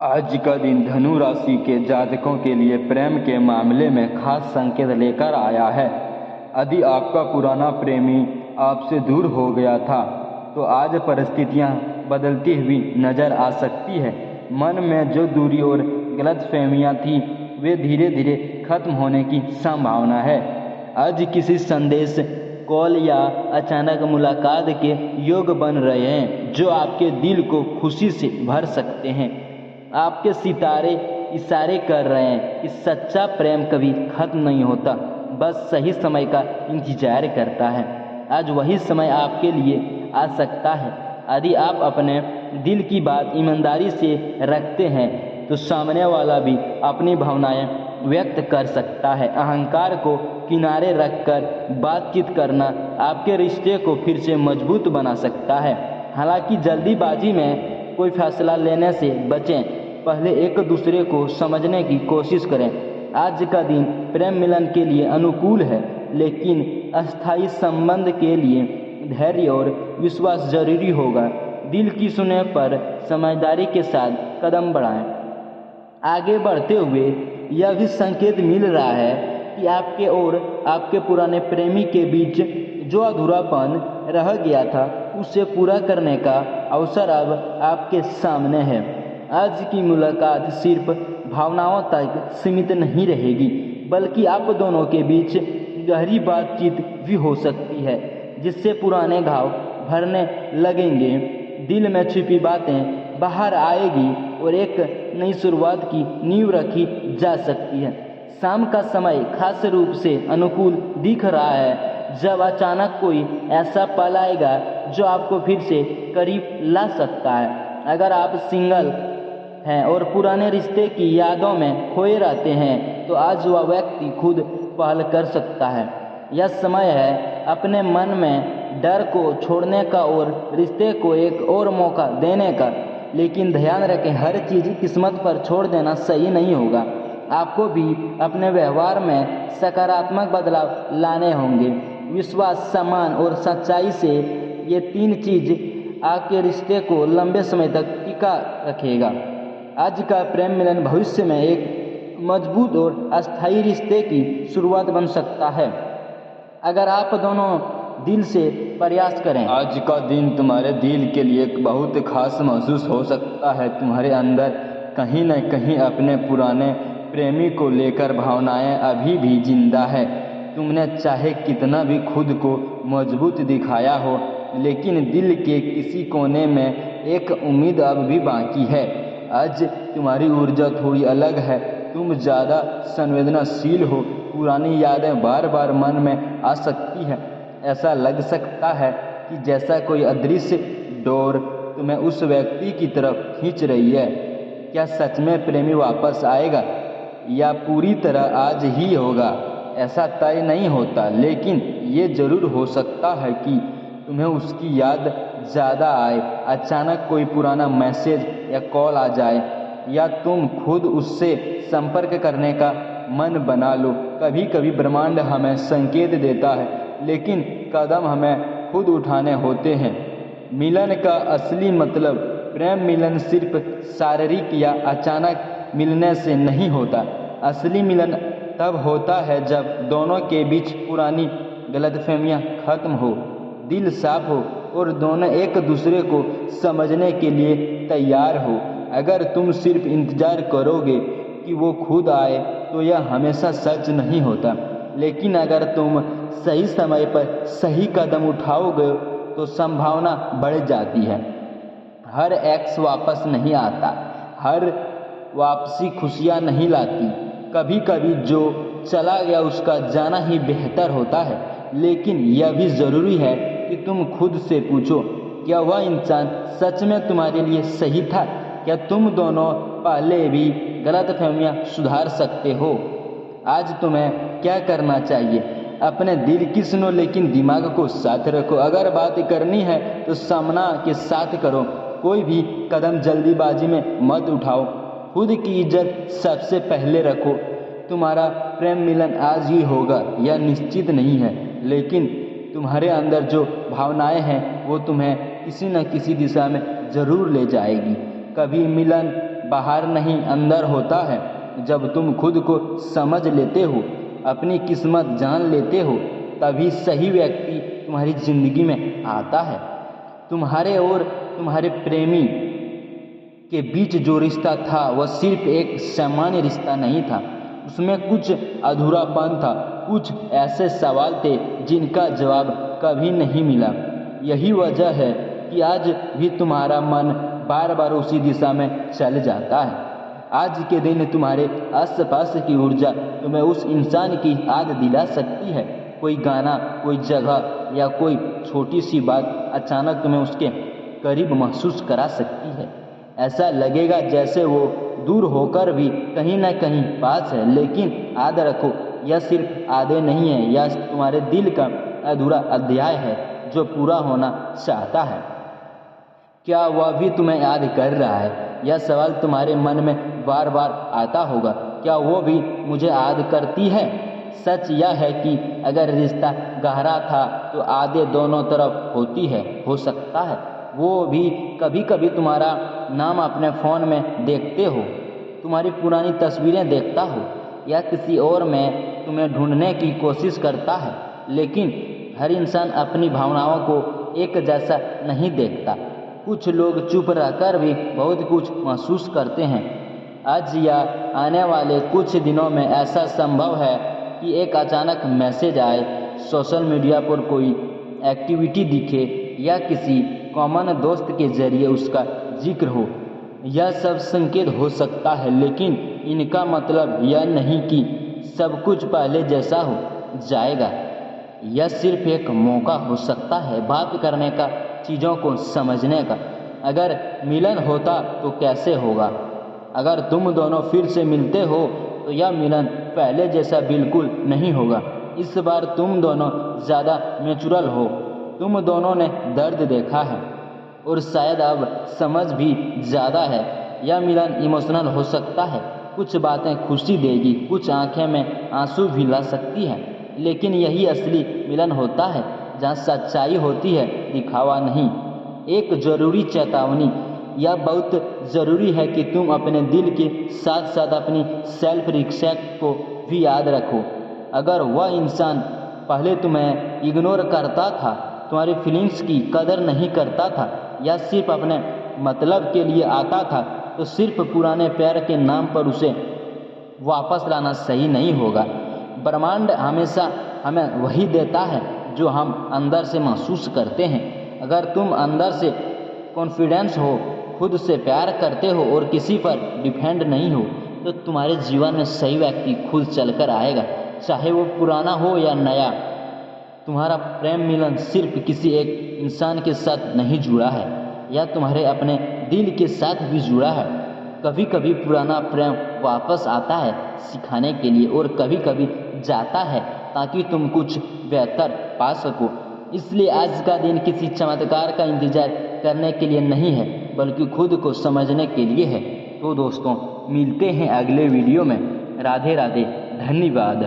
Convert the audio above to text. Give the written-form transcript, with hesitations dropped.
आज का दिन धनु राशि के जातकों के लिए प्रेम के मामले में खास संकेत लेकर आया है। यदि आपका पुराना प्रेमी आपसे दूर हो गया था तो आज परिस्थितियां बदलती हुई नजर आ सकती है। मन में जो दूरी और गलतफहमियां थी वे धीरे धीरे खत्म होने की संभावना है। आज किसी संदेश, कॉल या अचानक मुलाकात के योग बन रहे हैं जो आपके दिल को खुशी से भर सकते हैं। आपके सितारे इशारे कर रहे हैं कि सच्चा प्रेम कभी खत्म नहीं होता, बस सही समय का इंतजार करता है। आज वही समय आपके लिए आ सकता है। यदि आप अपने दिल की बात ईमानदारी से रखते हैं तो सामने वाला भी अपनी भावनाएं व्यक्त कर सकता है। अहंकार को किनारे रखकर बातचीत करना आपके रिश्ते को फिर से मजबूत बना सकता है। हालांकि जल्दीबाजी में कोई फैसला लेने से बचें, पहले एक दूसरे को समझने की कोशिश करें। आज का दिन प्रेम मिलन के लिए अनुकूल है, लेकिन अस्थायी संबंध के लिए धैर्य और विश्वास जरूरी होगा। दिल की सुने पर समझदारी के साथ कदम बढ़ाएं। आगे बढ़ते हुए यह भी संकेत मिल रहा है कि आपके और आपके पुराने प्रेमी के बीच जो अधूरापन रह गया था उसे पूरा करने का अवसर अब आपके सामने है। आज की मुलाकात सिर्फ भावनाओं तक सीमित नहीं रहेगी, बल्कि आप दोनों के बीच गहरी बातचीत भी हो सकती है, जिससे पुराने घाव भरने लगेंगे। दिल में छिपी बातें बाहर आएगी और एक नई शुरुआत की नींव रखी जा सकती है। शाम का समय खास रूप से अनुकूल दिख रहा है, जब अचानक कोई ऐसा पल आएगा जो आपको फिर से करीब ला सकता है। अगर आप सिंगल हैं और पुराने रिश्ते की यादों में खोए रहते हैं तो आज वह व्यक्ति खुद पहल कर सकता है। यह समय है अपने मन में डर को छोड़ने का और रिश्ते को एक और मौका देने का। लेकिन ध्यान रखें, हर चीज़ किस्मत पर छोड़ देना सही नहीं होगा। आपको भी अपने व्यवहार में सकारात्मक बदलाव लाने होंगे। विश्वास, सम्मान और सच्चाई से ये तीन चीज़ आपके रिश्ते को लंबे समय तक टिका रखेगा। आज का प्रेम मिलन भविष्य में एक मजबूत और अस्थायी रिश्ते की शुरुआत बन सकता है, अगर आप दोनों दिल से प्रयास करें। आज का दिन तुम्हारे दिल के लिए बहुत खास महसूस हो सकता है। तुम्हारे अंदर कहीं न कहीं अपने पुराने प्रेमी को लेकर भावनाएं अभी भी जिंदा है। तुमने चाहे कितना भी खुद को मजबूत दिखाया हो, लेकिन दिल के किसी कोने में एक उम्मीद अब भी बाकी है। आज तुम्हारी ऊर्जा थोड़ी अलग है, तुम ज़्यादा संवेदनशील हो। पुरानी यादें बार बार मन में आ सकती हैं। ऐसा लग सकता है कि जैसा कोई अदृश्य डोर तुम्हें उस व्यक्ति की तरफ खींच रही है। क्या सच में प्रेमी वापस आएगा या पूरी तरह आज ही होगा, ऐसा तय नहीं होता। लेकिन ये ज़रूर हो सकता है कि तुम्हें उसकी याद ज़्यादा आए, अचानक कोई पुराना मैसेज या कॉल आ जाए, या तुम खुद उससे संपर्क करने का मन बना लो। कभी कभी ब्रह्मांड हमें संकेत देता है, लेकिन कदम हमें खुद उठाने होते हैं। मिलन का असली मतलब प्रेम मिलन सिर्फ शारीरिक या अचानक मिलने से नहीं होता। असली मिलन तब होता है जब दोनों के बीच पुरानी गलतफहमियां खत्म हो, दिल साफ हो और दोनों एक दूसरे को समझने के लिए तैयार हो। अगर तुम सिर्फ इंतज़ार करोगे कि वो खुद आए तो यह हमेशा सच नहीं होता। लेकिन अगर तुम सही समय पर सही कदम उठाओगे तो संभावना बढ़ जाती है। हर एक्स वापस नहीं आता, हर वापसी खुशियाँ नहीं लाती। कभी कभी जो चला गया उसका जाना ही बेहतर होता है। लेकिन यह भी ज़रूरी है कि तुम खुद से पूछो, क्या वह इंसान सच में तुम्हारे लिए सही था? क्या तुम दोनों पहले भी गलतफहमियां सुधार सकते हो? आज तुम्हें क्या करना चाहिए? अपने दिल की सुनो, लेकिन दिमाग को साथ रखो। अगर बात करनी है तो सामना के साथ करो। कोई भी कदम जल्दीबाजी में मत उठाओ। खुद की इज्जत सबसे पहले रखो। तुम्हारा प्रेम मिलन आज ही होगा यह निश्चित नहीं है, लेकिन तुम्हारे अंदर जो भावनाएं हैं वो तुम्हें किसी न किसी दिशा में ज़रूर ले जाएगी। कभी मिलन बाहर नहीं अंदर होता है। जब तुम खुद को समझ लेते हो, अपनी किस्मत जान लेते हो, तभी सही व्यक्ति तुम्हारी ज़िंदगी में आता है। तुम्हारे और तुम्हारे प्रेमी के बीच जो रिश्ता था वह सिर्फ एक सामान्य रिश्ता नहीं था। उसमें कुछ अधूरापन था, कुछ ऐसे सवाल थे जिनका जवाब कभी नहीं मिला। यही वजह है कि आज भी तुम्हारा मन बार बार उसी दिशा में चल जाता है। आज के दिन तुम्हारे आसपास की ऊर्जा तुम्हें उस इंसान की याद दिला सकती है। कोई गाना, कोई जगह या कोई छोटी सी बात अचानक तुम्हें उसके करीब महसूस करा सकती है। ऐसा लगेगा जैसे वो दूर होकर भी कहीं ना कहीं पास है। लेकिन याद रखो, यह सिर्फ यादें नहीं है, यह तुम्हारे दिल का अधूरा अध्याय है जो पूरा होना चाहता है। क्या वह भी तुम्हें याद कर रहा है? यह सवाल तुम्हारे मन में बार बार आता होगा। क्या वो भी मुझे याद करती है? सच यह है कि अगर रिश्ता गहरा था तो यादें दोनों तरफ होती है। हो सकता है वो भी कभी कभी तुम्हारा नाम अपने फ़ोन में देखते हो, तुम्हारी पुरानी तस्वीरें देखता हो, या किसी और में तुम्हें ढूंढने की कोशिश करता है। लेकिन हर इंसान अपनी भावनाओं को एक जैसा नहीं देखता। कुछ लोग चुप रहकर भी बहुत कुछ महसूस करते हैं। आज या आने वाले कुछ दिनों में ऐसा संभव है कि एक अचानक मैसेज आए, सोशल मीडिया पर कोई एक्टिविटी दिखे या किसी कॉमन दोस्त के जरिए उसका जिक्र हो। यह सब संकेत हो सकता है, लेकिन इनका मतलब यह नहीं कि सब कुछ पहले जैसा हो जाएगा। यह सिर्फ एक मौका हो सकता है बात करने का, चीज़ों को समझने का। अगर मिलन होता तो कैसे होगा? अगर तुम दोनों फिर से मिलते हो तो यह मिलन पहले जैसा बिल्कुल नहीं होगा। इस बार तुम दोनों ज़्यादा नेचुरल हो। तुम दोनों ने दर्द देखा है और शायद अब समझ भी ज़्यादा है। यह मिलन इमोशनल हो सकता है। कुछ बातें खुशी देगी, कुछ आंखें में आंसू भी ला सकती है। लेकिन यही असली मिलन होता है जहाँ सच्चाई होती है, दिखावा नहीं। एक ज़रूरी चेतावनी, यह बहुत ज़रूरी है कि तुम अपने दिल के साथ साथ अपनी सेल्फ रिस्पेक्ट को भी याद रखो। अगर वह इंसान पहले तुम्हें इग्नोर करता था, तुम्हारी फीलिंग्स की कदर नहीं करता था या सिर्फ अपने मतलब के लिए आता था, तो सिर्फ पुराने प्यार के नाम पर उसे वापस लाना सही नहीं होगा। ब्रह्मांड हमेशा हमें वही देता है जो हम अंदर से महसूस करते हैं। अगर तुम अंदर से कॉन्फिडेंस हो, खुद से प्यार करते हो और किसी पर डिपेंड नहीं हो, तो तुम्हारे जीवन में सही व्यक्ति खुद चलकर आएगा, चाहे वो पुराना हो या नया। तुम्हारा प्रेम मिलन सिर्फ किसी एक इंसान के साथ नहीं जुड़ा है, या तुम्हारे अपने दिल के साथ भी जुड़ा है। कभी कभी पुराना प्रेम वापस आता है सिखाने के लिए, और कभी कभी जाता है ताकि तुम कुछ बेहतर पा सको। इसलिए आज का दिन किसी चमत्कार का इंतजार करने के लिए नहीं है, बल्कि खुद को समझने के लिए है। तो दोस्तों, मिलते हैं अगले वीडियो में। राधे राधे, धन्यवाद।